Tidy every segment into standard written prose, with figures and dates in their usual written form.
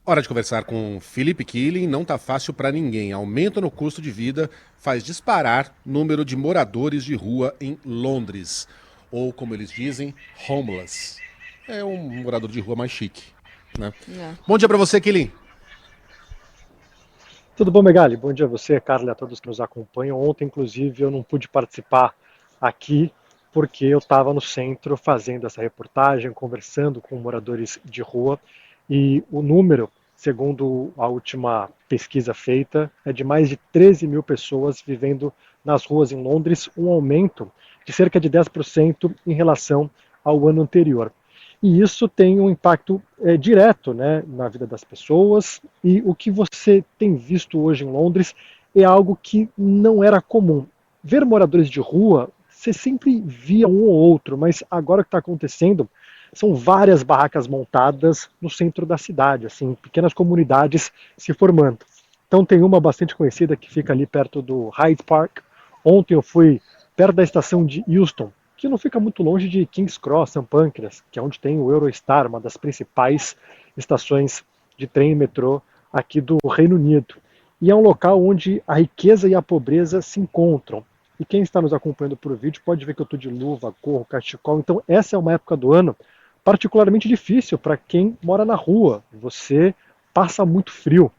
Hora de conversar com Felipe Killing. Não tá fácil para ninguém. Aumento no custo de vida faz disparar número de moradores de rua em Londres. Ou, como eles dizem, homeless. É um morador de rua mais chique, né? É. Bom dia para você, Killing. Tudo bom, Megali? Bom dia a você, Carla, e a todos que nos acompanham. Ontem, inclusive, eu não pude participar aqui porque eu estava no centro fazendo essa reportagem, conversando com moradores de rua e o número, segundo a última pesquisa feita, é de mais de 13 mil pessoas vivendo nas ruas em Londres, um aumento de cerca de 10% em relação ao ano anterior. E isso tem um impacto direto, né, na vida das pessoas. E o que você tem visto hoje em Londres é algo que não era comum. Ver moradores de rua, você sempre via um ou outro, mas agora o que está acontecendo são várias barracas montadas no centro da cidade, assim, pequenas comunidades se formando. Então tem uma bastante conhecida que fica ali perto do Hyde Park. Ontem eu fui perto da estação de Euston, que não fica muito longe de King's Cross, St. Pancras, que é onde tem o Eurostar, uma das principais estações de trem e metrô aqui do Reino Unido. E é um local onde a riqueza e a pobreza se encontram. E quem está nos acompanhando por vídeo pode ver que eu estou de luva, gorro, cachecol. Então essa é uma época do ano particularmente difícil para quem mora na rua. Você passa muito frio.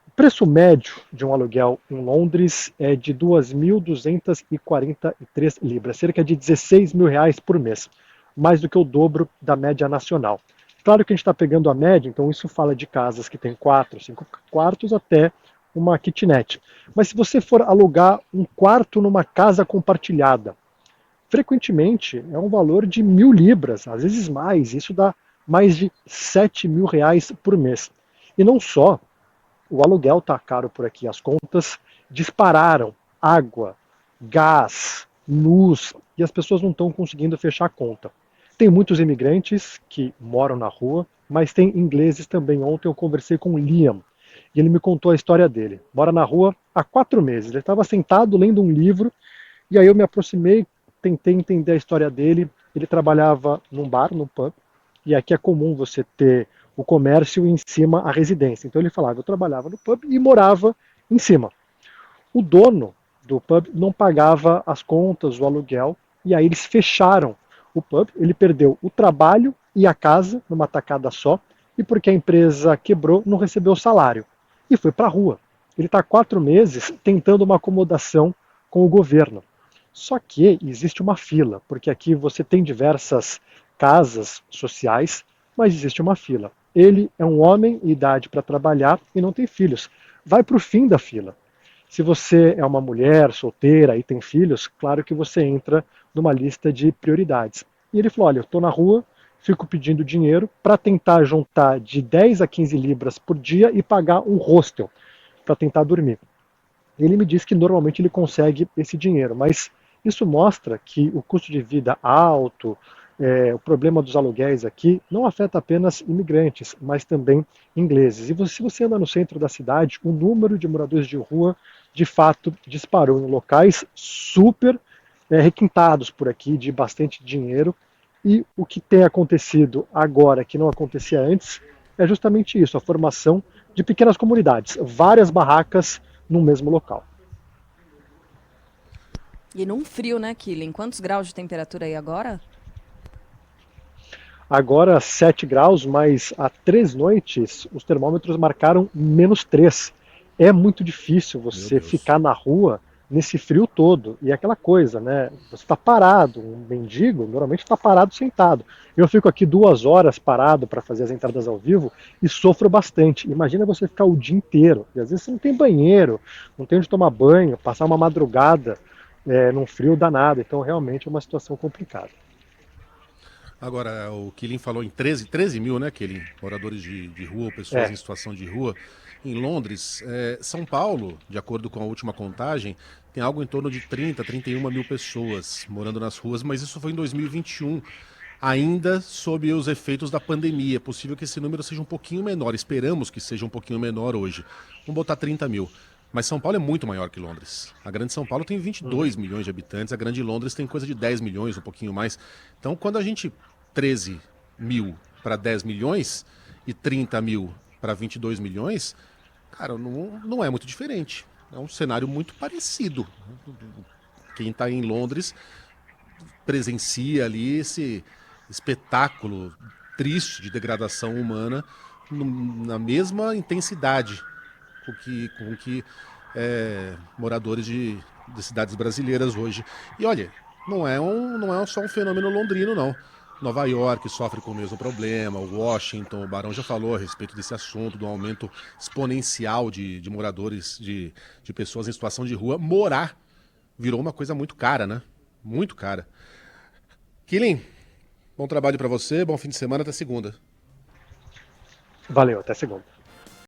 O preço médio de um aluguel em Londres é de 2.243 libras, cerca de 16 mil reais por mês, mais do que o dobro da média nacional. Claro que a gente está pegando a média, então isso fala de casas que tem 4, 5 quartos até uma kitnet. Mas se você for alugar um quarto numa casa compartilhada, frequentemente é um valor de 1.000 libras, às vezes mais, isso dá mais de 7 mil reais por mês. E não só o aluguel está caro por aqui, as contas dispararam, água, gás, luz, e as pessoas não estão conseguindo fechar a conta. Tem muitos imigrantes que moram na rua, mas tem ingleses também. Ontem eu conversei com o Liam e ele me contou a história dele. Mora na rua há 4 meses. Ele estava sentado lendo um livro e aí eu me aproximei, tentei entender a história dele. Ele trabalhava num bar, num pub, e aqui é comum você ter o comércio e em cima a residência. Então ele falava, eu trabalhava no pub e morava em cima. O dono do pub não pagava as contas, o aluguel, e aí eles fecharam o pub. Ele perdeu o trabalho e a casa numa tacada só, e porque a empresa quebrou, não recebeu o salário. E foi para a rua. Ele está há 4 meses tentando uma acomodação com o governo. Só que existe uma fila, porque aqui você tem diversas casas sociais, mas existe uma fila. Ele é um homem em idade para trabalhar e não tem filhos. Vai para o fim da fila. Se você é uma mulher solteira e tem filhos, claro que você entra numa lista de prioridades. E ele falou: olha, eu estou na rua, fico pedindo dinheiro para tentar juntar de 10 a 15 libras por dia e pagar um hostel para tentar dormir. Ele me disse que normalmente ele consegue esse dinheiro, mas isso mostra que o custo de vida alto, o problema dos aluguéis aqui, não afeta apenas imigrantes, mas também ingleses. E se você anda no centro da cidade, o número de moradores de rua, de fato, disparou em locais super requintados por aqui, de bastante dinheiro. E o que tem acontecido agora, que não acontecia antes, é justamente isso, a formação de pequenas comunidades, várias barracas no mesmo local. E num frio, né, Killing? Quantos graus de temperatura aí agora? Agora 7 graus, mas há 3 noites os termômetros marcaram -3. É muito difícil Meu você Deus. ficar na rua nesse frio todo. E é aquela coisa, né? Você está parado, um mendigo normalmente está parado sentado. Eu fico aqui 2 horas parado para fazer as entradas ao vivo e sofro bastante. Imagina você ficar o dia inteiro. E às vezes você não tem banheiro, não tem onde tomar banho, passar uma madrugada num frio danado. Então realmente é uma situação complicada. Agora, o Killing falou em 13 mil, né, Killing? Moradores de rua ou pessoas É, em situação de rua. Em Londres, São Paulo, de acordo com a última contagem, tem algo em torno de 31 mil pessoas morando nas ruas, mas isso foi em 2021, ainda sob os efeitos da pandemia. É possível que esse número seja um pouquinho menor, esperamos que seja um pouquinho menor hoje. Vamos botar 30 mil. Mas São Paulo é muito maior que Londres. A Grande São Paulo tem 22 milhões de habitantes, a Grande Londres tem coisa de 10 milhões, um pouquinho mais. Então, quando a gente 13 mil para 10 milhões e 30 mil para 22 milhões, cara, não é muito diferente. É um cenário muito parecido. Quem está em Londres presencia ali esse espetáculo triste de degradação humana na mesma intensidade com que moradores de cidades brasileiras hoje. E olha, não é só um fenômeno londrino, não. Nova York sofre com o mesmo problema, Washington, o Barão já falou a respeito desse assunto, do aumento exponencial de moradores, de pessoas em situação de rua. Morar virou uma coisa muito cara, né? Muito cara. Killing, bom trabalho para você, bom fim de semana, até segunda. Valeu, até segunda.